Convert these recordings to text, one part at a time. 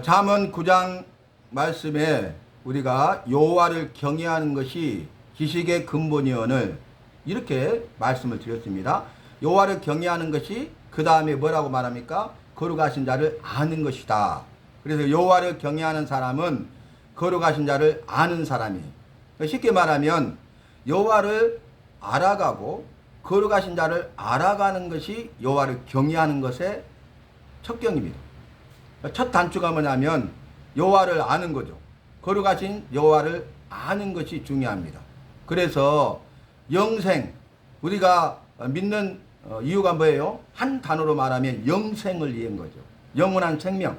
잠언 9장 말씀에 우리가 여호와를 경외하는 것이 지식의 근본이오늘 이렇게 말씀을 드렸습니다. 여호와를 경외하는 것이 그 다음에 뭐라고 말합니까? 거룩하신 자를 아는 것이다. 그래서 여호와를 경외하는 사람은 거룩하신 자를 아는 사람이에요. 쉽게 말하면 여호와를 알아가고 거룩하신 자를 알아가는 것이 여호와를 경외하는 것의 척경입니다. 첫 단추가 뭐냐면 여호와를 아는 거죠. 거룩하신 여호와를 아는 것이 중요합니다. 그래서 영생, 우리가 믿는 이유가 뭐예요? 한 단어로 말하면 영생을 이해한 거죠. 영원한 생명,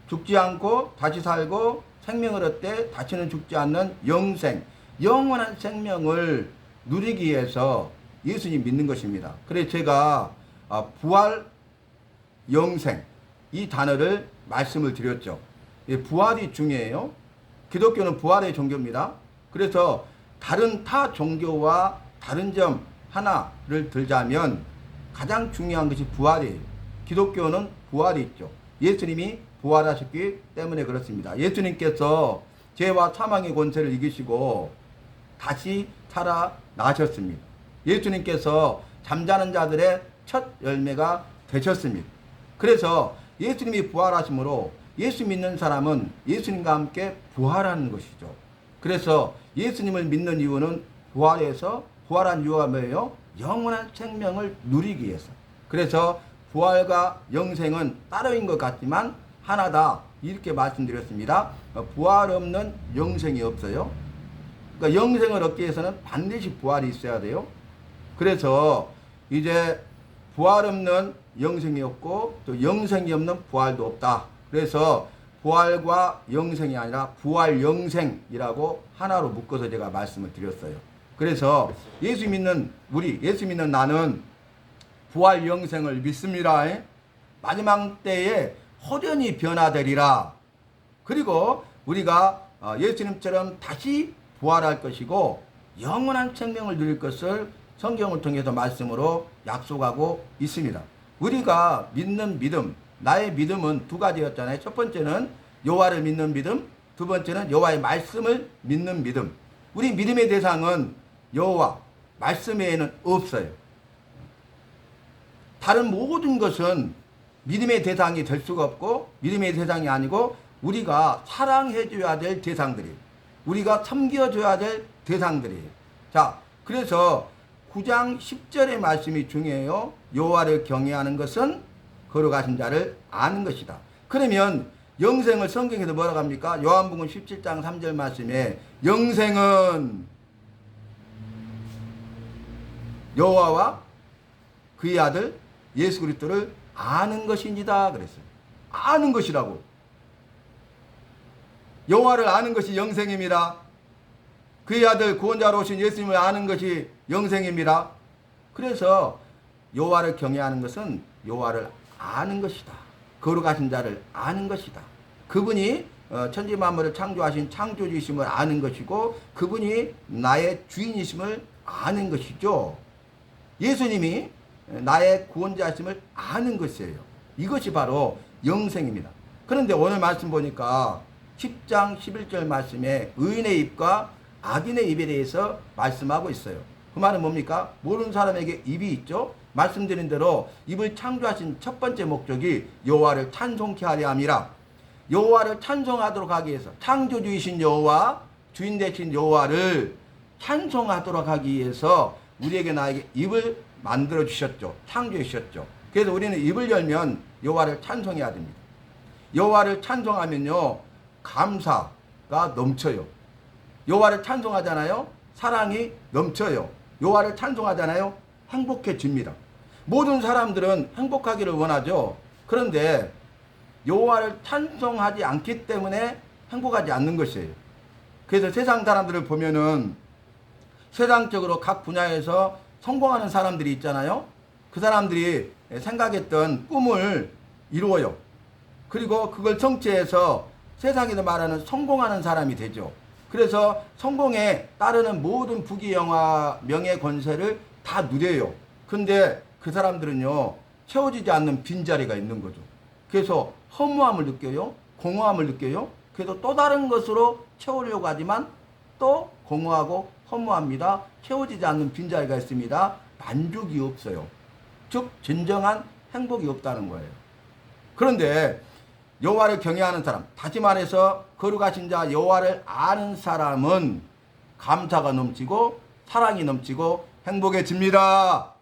죽지 않고 다시 살고 생명을 얻되 다시는 죽지 않는 영생, 영원한 생명을 누리기 위해서 예수님 믿는 것입니다. 그래서 제가 부활, 영생 이 단어를 말씀을 드렸죠. 부활이 중요해요. 기독교는 부활의 종교입니다. 그래서 다른 타 종교와 다른 점 하나를 들자면 가장 중요한 것이 부활이에요. 기독교는 부활이 있죠. 예수님이 부활하셨기 때문에 그렇습니다. 예수님께서 죄와 사망의 권세를 이기시고 다시 살아나셨습니다. 예수님께서 잠자는 자들의 첫 열매가 되셨습니다. 그래서 예수님이 부활하심으로 예수 믿는 사람은 예수님과 함께 부활하는 것이죠. 그래서 예수님을 믿는 이유는 부활한 이유가 뭐예요? 영원한 생명을 누리기 위해서. 그래서 부활과 영생은 따로인 것 같지만 하나다 이렇게 말씀드렸습니다. 부활 없는 영생이 없어요. 그러니까 영생을 얻기 위해서는 반드시 부활이 있어야 돼요. 그래서 이제 부활 없는 영생이 없고 또 영생이 없는 부활도 없다. 그래서 부활과 영생이 아니라 부활 영생이라고 하나로 묶어서 제가 말씀을 드렸어요. 그래서 예수 믿는 나는 부활 영생을 믿습니다. 마지막 때에 호련히 변화되리라. 그리고 우리가 예수님처럼 다시 부활할 것이고 영원한 생명을 누릴 것을 성경을 통해서 말씀으로 약속하고 있습니다. 우리가 믿는 믿음, 나의 믿음은 두 가지였잖아요. 첫 번째는 여호와를 믿는 믿음, 두 번째는 여호와의 말씀을 믿는 믿음. 우리 믿음의 대상은 여호와, 말씀 외에는 없어요. 다른 모든 것은 믿음의 대상이 될 수가 없고 믿음의 대상이 아니고 우리가 사랑해줘야 될 대상들이에요. 우리가 섬겨줘야 될 대상들이에요. 자, 그래서 9장 10절의 말씀이 중요해요. 여호와를 경외하는 것은 거룩하신 자를 아는 것이다. 그러면 영생을 성경에서 뭐라고 합니까? 요한복음 17장 3절 말씀에 영생은 여호와와 그의 아들 예수 그리스도를 아는 것입니다. 그랬어요. 아는 것이라고. 여호와를 아는 것이 영생입니다. 그의 아들 구원자로 오신 예수님을 아는 것이 영생입니다. 그래서 여호와를 경외하는 것은 여호와를 아는 것이다. 거룩하신 자를 아는 것이다. 그분이 천지 만물을 창조하신 창조주이심을 아는 것이고 그분이 나의 주인이심을 아는 것이죠. 예수님이 나의 구원자이심을 아는 것이에요. 이것이 바로 영생입니다. 그런데 오늘 말씀 보니까 10장 11절 말씀에 의인의 입과 악인의 입에 대해서 말씀하고 있어요. 그 말은 뭡니까? 모르는 사람에게 입이 있죠. 말씀드린 대로 입을 창조하신 첫 번째 목적이 여호와를 찬송케 하려 함이라. 여호와를 찬송하도록 하기 위해서 창조주이신 여호와, 주인 되신 여호와를 찬송하도록 하기 위해서 우리에게 나에게 입을 만들어 주셨죠. 창조해 주셨죠. 그래서 우리는 입을 열면 여호와를 찬송해야 됩니다. 여호와를 찬송하면요 감사가 넘쳐요. 여호와를 찬송하잖아요. 사랑이 넘쳐요. 여호와를 찬송하잖아요. 행복해집니다. 모든 사람들은 행복하기를 원하죠. 그런데 여호와를 찬송하지 않기 때문에 행복하지 않는 것이에요. 그래서 세상 사람들을 보면은 세상적으로 각 분야에서 성공하는 사람들이 있잖아요. 그 사람들이 생각했던 꿈을 이루어요. 그리고 그걸 성취해서 세상에서 말하는 성공하는 사람이 되죠. 그래서 성공에 따르는 모든 부귀영화, 명예, 권세를 다 누려요. 근데 그 사람들은요 채워지지 않는 빈자리가 있는 거죠. 그래서 허무함을 느껴요. 공허함을 느껴요. 그래서 또 다른 것으로 채우려고 하지만 또 공허하고 허무합니다. 채워지지 않는 빈자리가 있습니다. 만족이 없어요. 즉 진정한 행복이 없다는 거예요. 그런데 여호와를 경외하는 사람, 다시 말해서 거룩하신 자 여호와를 아는 사람은 감사가 넘치고 사랑이 넘치고 행복해집니다.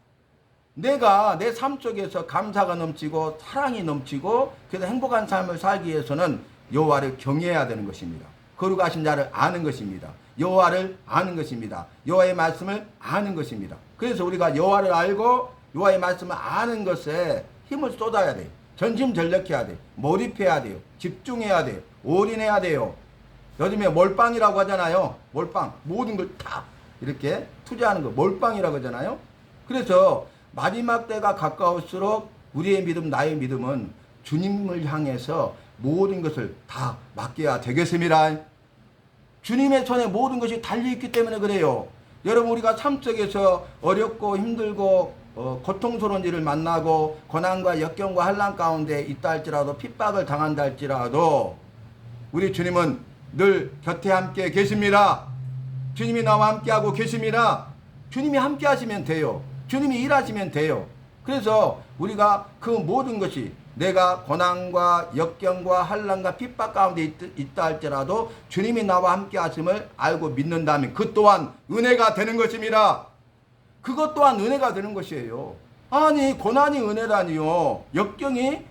내가 내 삶 속에서 감사가 넘치고 사랑이 넘치고 그래서 행복한 삶을 살기 위해서는 여호와를 경외해야 되는 것입니다. 거룩하신 자를 아는 것입니다. 여호와를 아는 것입니다. 여호와의 말씀을 아는 것입니다. 그래서 우리가 여호와를 알고 여호와의 말씀을 아는 것에 힘을 쏟아야 돼요. 전심전력해야 돼요. 몰입해야 돼요. 집중해야 돼요. 올인해야 돼요. 요즘에 몰빵이라고 하잖아요. 몰빵. 모든 걸 다 이렇게 투자하는 거 몰빵이라고 하잖아요. 그래서 마지막 때가 가까울수록 우리의 믿음, 나의 믿음은 주님을 향해서 모든 것을 다 맡겨야 되겠습니다. 주님의 손에 모든 것이 달려있기 때문에 그래요. 여러분 우리가 삶 속에서 어렵고 힘들고 고통스러운 일을 만나고 고난과 역경과 환난 가운데 있다 할지라도 핍박을 당한다 할지라도 우리 주님은 늘 곁에 함께 계십니다. 주님이 나와 함께하고 계십니다. 주님이 함께 하시면 돼요. 주님이 일하시면 돼요. 그래서 우리가 그 모든 것이 내가 고난과 역경과 환난과 핍박 가운데 있다 할지라도 주님이 나와 함께 하심을 알고 믿는다면 그 또한 은혜가 되는 것입니다. 그것 또한 은혜가 되는 것이에요. 아니 고난이 은혜라니요. 역경이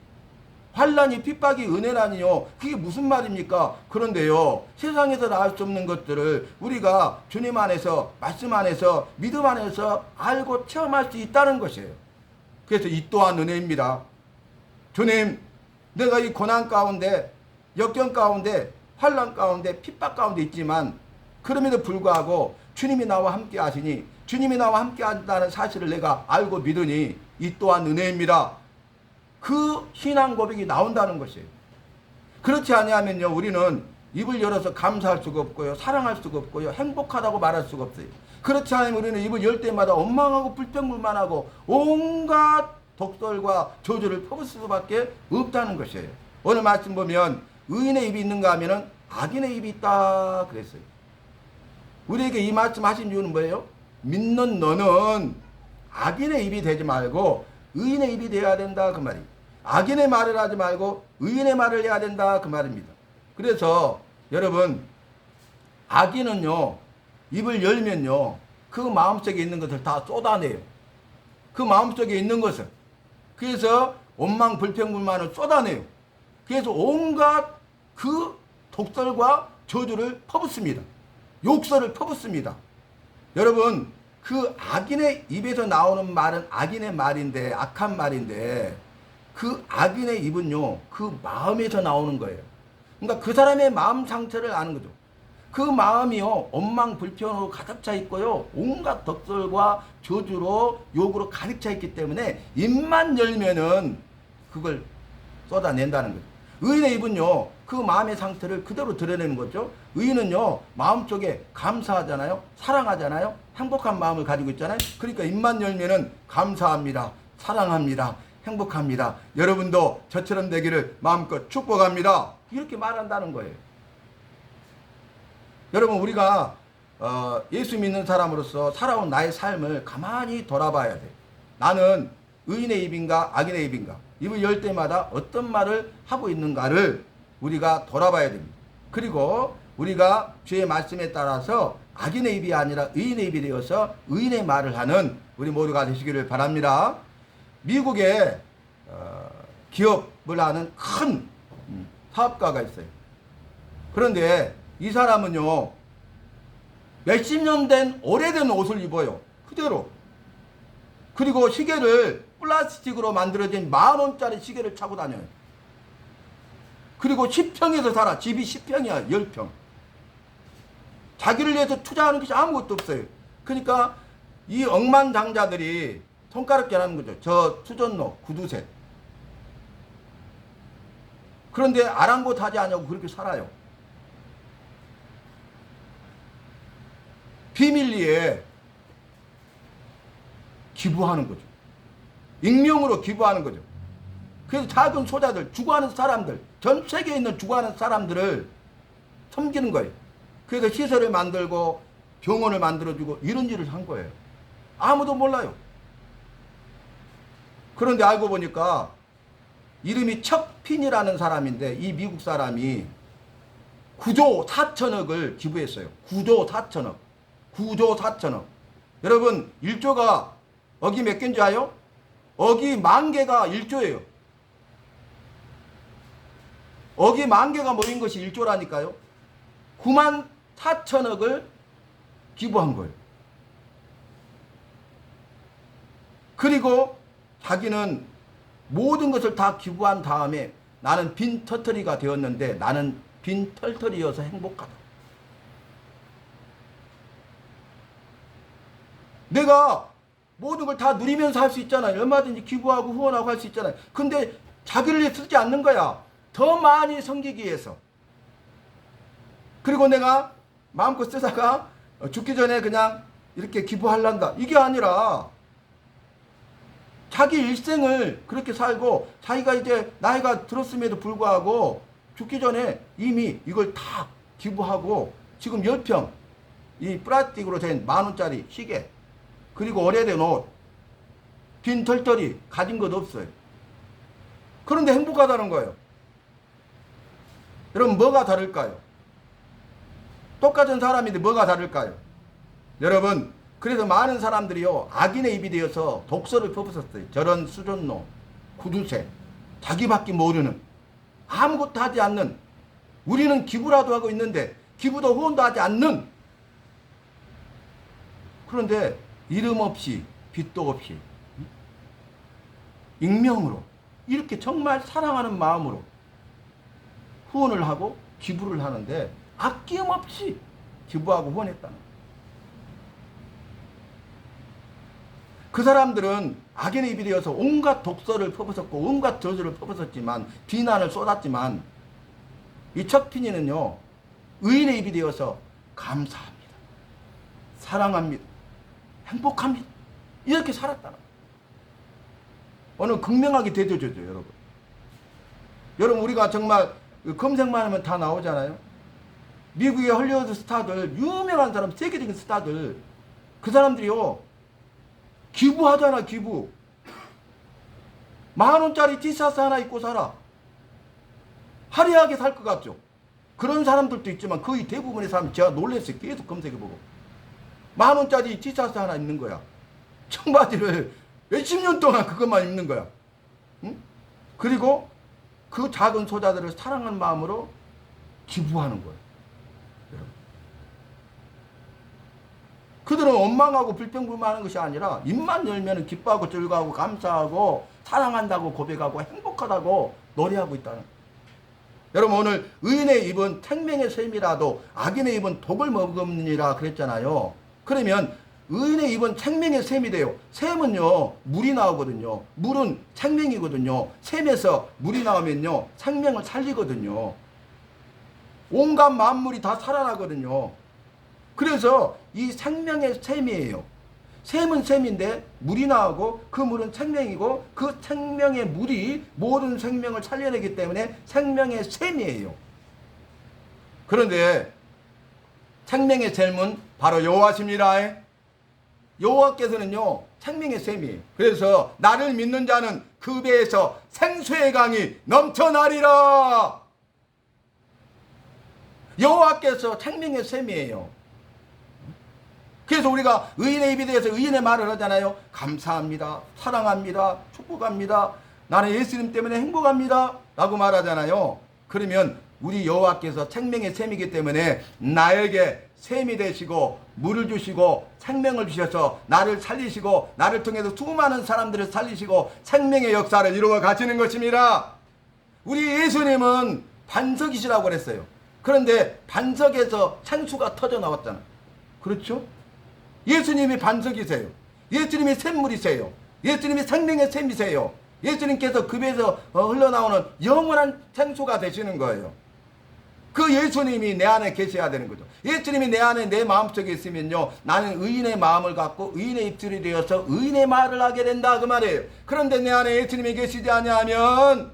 환난이 핍박이 은혜라니요. 그게 무슨 말입니까? 그런데요. 세상에서 알 수 없는 것들을 우리가 주님 안에서 말씀 안에서 믿음 안에서 알고 체험할 수 있다는 것이에요. 그래서 이 또한 은혜입니다. 주님 내가 이 고난 가운데 역경 가운데 환난 가운데 핍박 가운데 있지만 그럼에도 불구하고 주님이 나와 함께 하시니 주님이 나와 함께 한다는 사실을 내가 알고 믿으니 이 또한 은혜입니다. 그 신앙 고백이 나온다는 것이에요. 그렇지 아니하면요 우리는 입을 열어서 감사할 수가 없고요 사랑할 수가 없고요 행복하다고 말할 수가 없어요. 그렇지 않으면 우리는 입을 열 때마다 원망하고 불평불만하고 온갖 독설과 저주를 퍼붓을 수밖에 없다는 것이에요. 오늘 말씀 보면 의인의 입이 있는가 하면은 악인의 입이 있다 그랬어요. 우리에게 이 말씀 하신 이유는 뭐예요? 믿는 너는 악인의 입이 되지 말고 의인의 입이 되어야 된다 그 말이에요. 악인의 말을 하지 말고 의인의 말을 해야 된다 그 말입니다. 그래서 여러분 악인은요 입을 열면요 그 마음속에 있는 것을 다 쏟아내요. 그 마음속에 있는 것을. 그래서 원망 불평불만을 쏟아내요. 그래서 온갖 그 독설과 저주를 퍼붓습니다. 욕설을 퍼붓습니다. 여러분 그 악인의 입에서 나오는 말은 악인의 말인데 악한 말인데 그 악인의 입은요 그 마음에서 나오는 거예요. 그러니까 그 사람의 마음 상태를 아는 거죠. 그 마음이요 원망 불평으로 가득 차 있고요 온갖 덕설과 저주로 욕으로 가득 차 있기 때문에 입만 열면은 그걸 쏟아낸다는 거죠. 의인의 입은요 그 마음의 상태를 그대로 드러내는 거죠. 의인은요 마음속에 감사하잖아요 사랑하잖아요 행복한 마음을 가지고 있잖아요. 그러니까 입만 열면은 감사합니다 사랑합니다 행복합니다 여러분도 저처럼 되기를 마음껏 축복합니다 이렇게 말한다는 거예요. 여러분 우리가 예수 믿는 사람으로서 살아온 나의 삶을 가만히 돌아봐야 돼. 나는 의인의 입인가 악인의 입인가 입을 열 때마다 어떤 말을 하고 있는가를 우리가 돌아봐야 됩니다. 그리고 우리가 주의 말씀에 따라서 악인의 입이 아니라 의인의 입이 되어서 의인의 말을 하는 우리 모두가 되시기를 바랍니다. 미국에 기업을 하는 큰 사업가가 있어요. 그런데 이 사람은요 몇십 년 된 오래된 옷을 입어요. 그대로. 그리고 시계를 플라스틱으로 만들어진 10,000원짜리 시계를 차고 다녀요. 그리고 10평에서 살아. 집이 10평이야 10평. 자기를 위해서 투자하는 것이 아무것도 없어요. 그러니까 이 억만장자들이 손가락 결하는 거죠. 저 수전노 구두쇠. 그런데 아랑곳하지 않냐고 그렇게 살아요. 비밀리에 기부하는 거죠. 익명으로 기부하는 거죠. 그래서 작은 소자들, 죽어가는 사람들, 전 세계에 있는 죽어가는 사람들을 섬기는 거예요. 그래서 시설을 만들고 병원을 만들어주고 이런 일을 한 거예요. 아무도 몰라요. 그런데 알고 보니까 이름이 척핀이라는 사람인데 이 미국 사람이 9조 4천억을 기부했어요. 9조 4천억. 9조 4천억. 여러분 1조가 억이 몇 개인지 아요? 억이 10,000개가 1조예요. 억이 10,000개가 모인 것이 1조라니까요. 9만 4천억을 기부한 거예요. 그리고 자기는 모든 것을 다 기부한 다음에 나는 빈털터리가 되었는데 나는 빈털터리여서 행복하다. 내가 모든 걸 다 누리면서 할 수 있잖아요. 얼마든지 기부하고 후원하고 할 수 있잖아요. 근데 자기를 위해 쓰지 않는 거야. 더 많이 섬기기 위해서. 그리고 내가 마음껏 쓰다가 죽기 전에 그냥 이렇게 기부하려한다. 이게 아니라 자기 일생을 그렇게 살고 자기가 이제 나이가 들었음에도 불구하고 죽기 전에 이미 이걸 다 기부하고 지금 10평 이 플라스틱으로 된 10,000원짜리 시계 그리고 오래된 옷 빈 털털이 가진 것 없어요. 그런데 행복하다는 거예요. 여러분 뭐가 다를까요? 똑같은 사람인데 뭐가 다를까요? 여러분 그래서 많은 사람들이요 악인의 입이 되어서 독서를 퍼붓었어요. 저런 수존노, 구두쇠, 자기밖에 모르는 아무것도 하지 않는 우리는 기부라도 하고 있는데 기부도 후원도 하지 않는 그런데 이름 없이 빚도 없이 익명으로 이렇게 정말 사랑하는 마음으로 후원을 하고 기부를 하는데 아낌없이 기부하고 후원했다는 거예요. 그 사람들은 악인의 입이 되어서 온갖 독서를 퍼붓었고 온갖 저주를 퍼붓었지만 비난을 쏟았지만 이 척핀이는요 의인의 입이 되어서 감사합니다. 사랑합니다. 행복합니다. 이렇게 살았다는 거예요. 오늘 극명하게 되져줘죠 여러분. 여러분 우리가 정말 검색만 하면 다 나오잖아요. 미국의 헐리우드 스타들 유명한 사람 세계적인 스타들 그 사람들이요 기부하잖아. 기부 10,000원짜리 티셔츠 하나 입고 살아. 화려하게 살 것 같죠. 그런 사람들도 있지만 거의 대부분의 사람 제가 놀랐어요. 계속 검색해보고 10,000원짜리 티셔츠 하나 입는 거야. 청바지를 몇십 년 동안 그것만 입는 거야. 응? 그리고 그 작은 소자들을 사랑하는 마음으로 기부하는 거예요. 그들은 원망하고 불평불만하는 것이 아니라 입만 열면 기뻐하고 즐거워하고 감사하고 사랑한다고 고백하고 행복하다고 노래하고 있다는 거예요. 여러분 오늘 의인의 입은 생명의 샘이라도 악인의 입은 독을 머금니라 그랬잖아요. 그러면 의인의 입은 생명의 샘이 돼요. 샘은요 물이 나오거든요. 물은 생명이거든요. 샘에서 물이 나오면요 생명을 살리거든요. 온갖 만물이 다 살아나거든요. 그래서 이 생명의 샘이에요. 샘은 샘인데 물이 나오고 그 물은 생명이고 그 생명의 물이 모든 생명을 살려내기 때문에 생명의 샘이에요. 그런데 생명의 샘은 바로 여호와십니다. 여호와께서는요 생명의 샘이에요. 그래서 나를 믿는 자는 그 배에서 생수의 강이 넘쳐나리라. 여호와께서 생명의 샘이에요. 그래서 우리가 의인의 입에 대해서 의인의 말을 하잖아요. 감사합니다. 사랑합니다. 축복합니다. 나는 예수님 때문에 행복합니다. 라고 말하잖아요. 그러면 우리 여호와께서 생명의 샘이기 때문에 나에게 샘이 되시고 물을 주시고 생명을 주셔서 나를 살리시고 나를 통해서 수많은 사람들을 살리시고 생명의 역사를 이루어 가시는 것입니다. 우리 예수님은 반석이시라고 그랬어요. 그런데 반석에서 생수가 터져 나왔잖아. 그렇죠? 예수님이 반석이세요. 예수님이 샘물이세요. 예수님이 생명의 샘이세요. 예수님께서 그 배에서 흘러나오는 영원한 생수가 되시는 거예요. 그 예수님이 내 안에 계셔야 되는 거죠. 예수님이 내 안에 내 마음속에 있으면요, 나는 의인의 마음을 갖고 의인의 입술이 되어서 의인의 말을 하게 된다 그 말이에요. 그런데 내 안에 예수님이 계시지 아니하면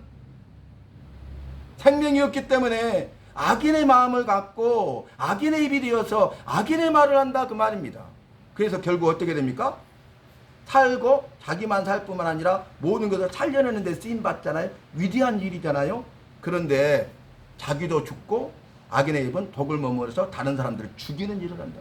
생명이 없기 때문에 악인의 마음을 갖고 악인의 입이 되어서 악인의 말을 한다 그 말입니다. 그래서 결국 어떻게 됩니까? 살고 자기만 살 뿐만 아니라 모든 것을 살려내는 데 쓰임받잖아요. 위대한 일이잖아요. 그런데 자기도 죽고 악인의 입은 독을 머물러서 다른 사람들을 죽이는 일을 한다.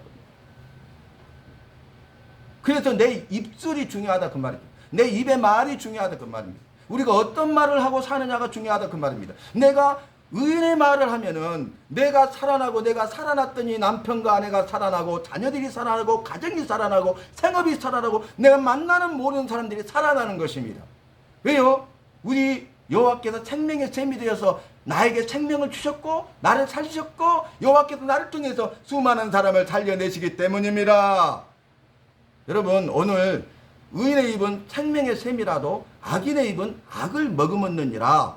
그래서 내 입술이 중요하다 그 말입니다. 내 입의 말이 중요하다 그 말입니다. 우리가 어떤 말을 하고 사느냐가 중요하다 그 말입니다. 내가 의인의 말을 하면은 내가 살아나고, 내가 살아났더니 남편과 아내가 살아나고, 자녀들이 살아나고, 가정이 살아나고, 생업이 살아나고, 내가 만나는 모든 사람들이 살아나는 것입니다. 왜요? 우리 여호와께서 생명의 샘이 되어서 나에게 생명을 주셨고 나를 살리셨고 여호와께서 나를 통해서 수많은 사람을 살려내시기 때문입니다. 여러분, 오늘 의인의 입은 생명의 샘이라도 악인의 입은 악을 머금었느니라.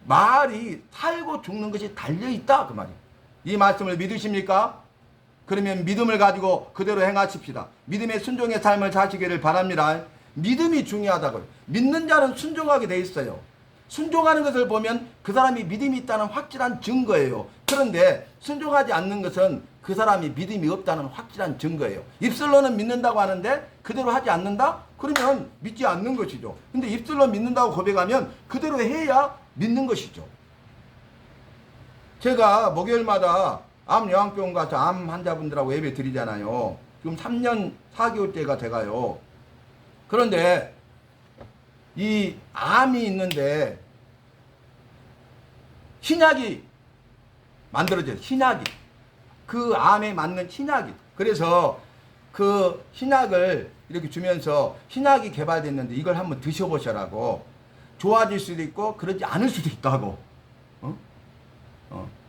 말이 살고 죽는 것이 달려있다 그 말이에요. 이 말씀을 믿으십니까? 그러면 믿음을 가지고 그대로 행하십시다. 믿음의 순종의 삶을 사시기를 바랍니다. 믿음이 중요하다고요. 믿는 자는 순종하게 돼 있어요. 순종하는 것을 보면 그 사람이 믿음이 있다는 확실한 증거예요. 그런데 순종하지 않는 것은 그 사람이 믿음이 없다는 확실한 증거예요. 입술로는 믿는다고 하는데 그대로 하지 않는다? 그러면 믿지 않는 것이죠. 근데 입술로 믿는다고 고백하면 그대로 해야 믿는 것이죠. 제가 목요일마다 암요양병원 가서 암 환자분들하고 예배 드리잖아요. 지금 3년 4개월째가 돼가요. 그런데 이 암이 있는데 신약이 만들어져요. 신약이. 그 암에 맞는 신약이. 그래서 그 신약을 이렇게 주면서 신약이 개발됐는데 이걸 한번 드셔보시라고. 좋아질 수도 있고 그러지 않을 수도 있다고.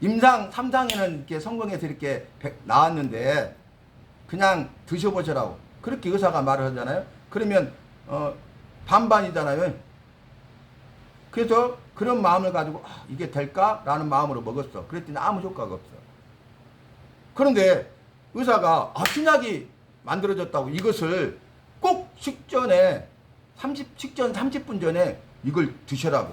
임상 3상에는 이렇게 성경에서 이렇게 나왔는데 그냥 드셔보시라고. 그렇게 의사가 말을 하잖아요. 그러면 반반이잖아요. 그래서 그런 마음을 가지고 이게 될까라는 마음으로 먹었어. 그랬더니 아무 효과가 없어. 그런데 의사가 신약이 만들어졌다고 이것을 꼭 식전에 30분 전에 이걸 드셔라고.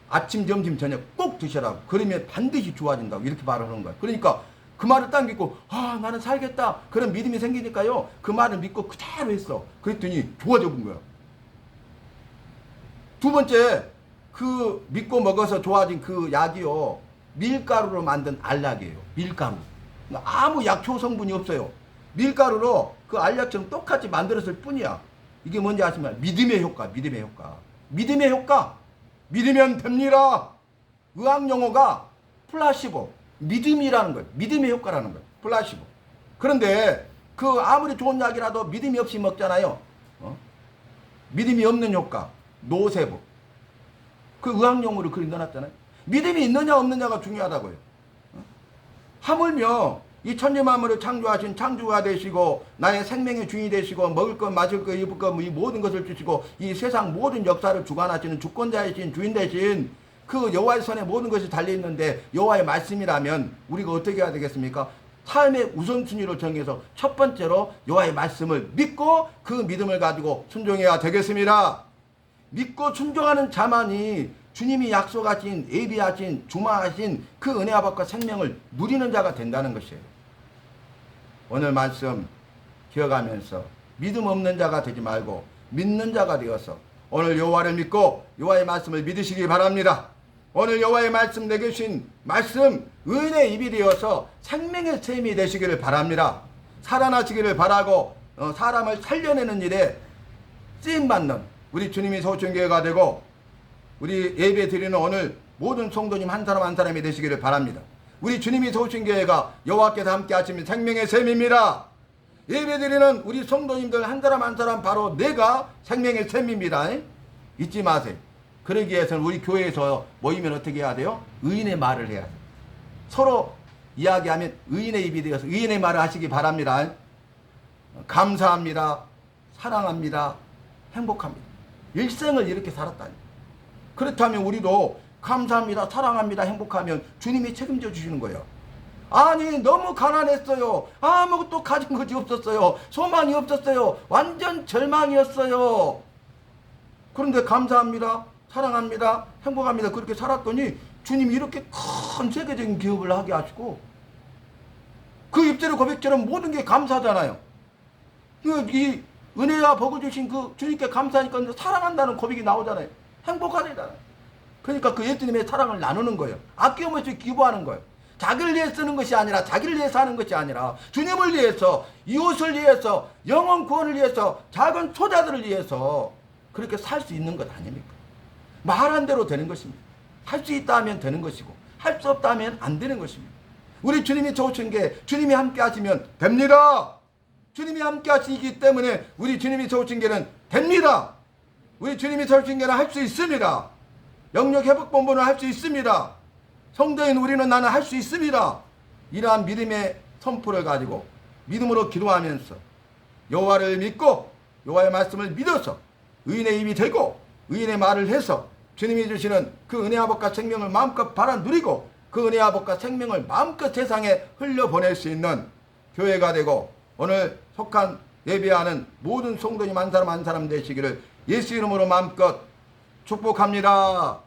아침, 점심, 저녁 꼭 드셔라고. 그러면 반드시 좋아진다고 이렇게 말을 하는 거야. 그러니까 그 말을 딱 믿고 나는 살겠다 그런 믿음이 생기니까요. 그 말을 믿고 그대로 했어. 그랬더니 좋아져 본 거야. 두 번째, 그 믿고 먹어서 좋아진 그 약이요, 밀가루로 만든 알약이에요. 밀가루. 아무 약초 성분이 없어요. 밀가루로 그 알약처럼 똑같이 만들었을 뿐이야. 이게 뭔지 아시면 믿음의 효과, 믿음의 효과. 믿음의 효과. 믿으면 됩니다. 의학 용어가 플라시보, 믿음이라는 거예요. 믿음의 효과라는 거예요. 플라시보. 그런데 그 아무리 좋은 약이라도 믿음이 없이 먹잖아요. 믿음이 없는 효과, 노세보. 그 의학 용어를 그리 넣어놨잖아요. 믿음이 있느냐 없느냐가 중요하다고요. 하물며 이 천지 만물을 창조하신 창조가 되시고 나의 생명의 주인이 되시고 먹을 것 마실 것 입을 것 이 모든 것을 주시고 이 세상 모든 역사를 주관하시는 주권자이신 주인 되신 그 여호와의 손에 모든 것이 달려있는데 여호와의 말씀이라면 우리가 어떻게 해야 되겠습니까? 삶의 우선순위를 정해서 첫 번째로 여호와의 말씀을 믿고 그 믿음을 가지고 순종해야 되겠습니다. 믿고 순종하는 자만이 주님이 약속하신 예비하신 주마하신 그 은혜와 복과 생명을 누리는 자가 된다는 것이에요. 오늘 말씀 기억하면서 믿음 없는 자가 되지 말고 믿는 자가 되어서 오늘 여호와를 믿고 여호와의 말씀을 믿으시기 바랍니다. 오늘 여호와의 말씀 내게 주신 말씀 의인의 입이 되어서 생명의 샘이 되시기를 바랍니다. 살아나시기를 바라고 사람을 살려내는 일에 쓰임받는 우리 주님이 소천교회가 되고 우리 예배 드리는 오늘 모든 성도님 한 사람 한 사람이 되시기를 바랍니다. 우리 주님이 소천교회가 여호와께서 함께 하시는 생명의 샘입니다. 예배 드리는 우리 성도님들 한 사람 한 사람 바로 내가 생명의 샘입니다. 잊지 마세요. 그러기 위해서는 우리 교회에서 모이면 어떻게 해야 돼요? 의인의 말을 해야 돼요. 서로 이야기하면 의인의 입이 되어서 의인의 말을 하시기 바랍니다. 감사합니다. 사랑합니다. 행복합니다. 일생을 이렇게 살았다니. 그렇다면 우리도 감사합니다, 사랑합니다, 행복하면 주님이 책임져 주시는 거예요. 아니 너무 가난했어요. 아무것도 가진 것이 없었어요. 소망이 없었어요. 완전 절망이었어요. 그런데 감사합니다, 사랑합니다, 행복합니다 그렇게 살았더니 주님이 이렇게 큰 세계적인 기업을 하게 하시고 그 입대로 고백처럼 모든 게 감사잖아요. 이 은혜와 복을 주신 그 주님께 감사하니까 사랑한다는 고백이 나오잖아요. 행복하잖아요. 그러니까 그 예수님의 사랑을 나누는 거예요. 아낌없이 기부하는 거예요. 자기를 위해 쓰는 것이 아니라, 자기를 위해서 하는 것이 아니라 주님을 위해서, 이웃을 위해서, 영혼 구원을 위해서, 작은 소자들을 위해서 그렇게 살 수 있는 것 아닙니까? 말한 대로 되는 것입니다. 할 수 있다 하면 되는 것이고 할 수 없다 하면 안 되는 것입니다. 우리 주님이 좋으신 게 주님이 함께 하시면 됩니다. 주님이 함께 하시기 때문에 우리 주님이 좋으신 게는 됩니다. 우리 주님이 좋으신 게는 할 수 있습니다. 영역회복본부는 할 수 있습니다. 성도인 우리는 나는 할 수 있습니다. 이러한 믿음의 선포를 가지고 믿음으로 기도하면서 여호와를 믿고 여호와의 말씀을 믿어서 의인의 입이 되고 의인의 말을 해서 주님이 주시는 그 은혜와 복과 생명을 마음껏 받아 누리고 그 은혜와 복과 생명을 마음껏 세상에 흘려보낼 수 있는 교회가 되고 오늘 속한 예배하는 모든 성도님 한 사람 한 사람 되시기를 예수 이름으로 마음껏 축복합니다.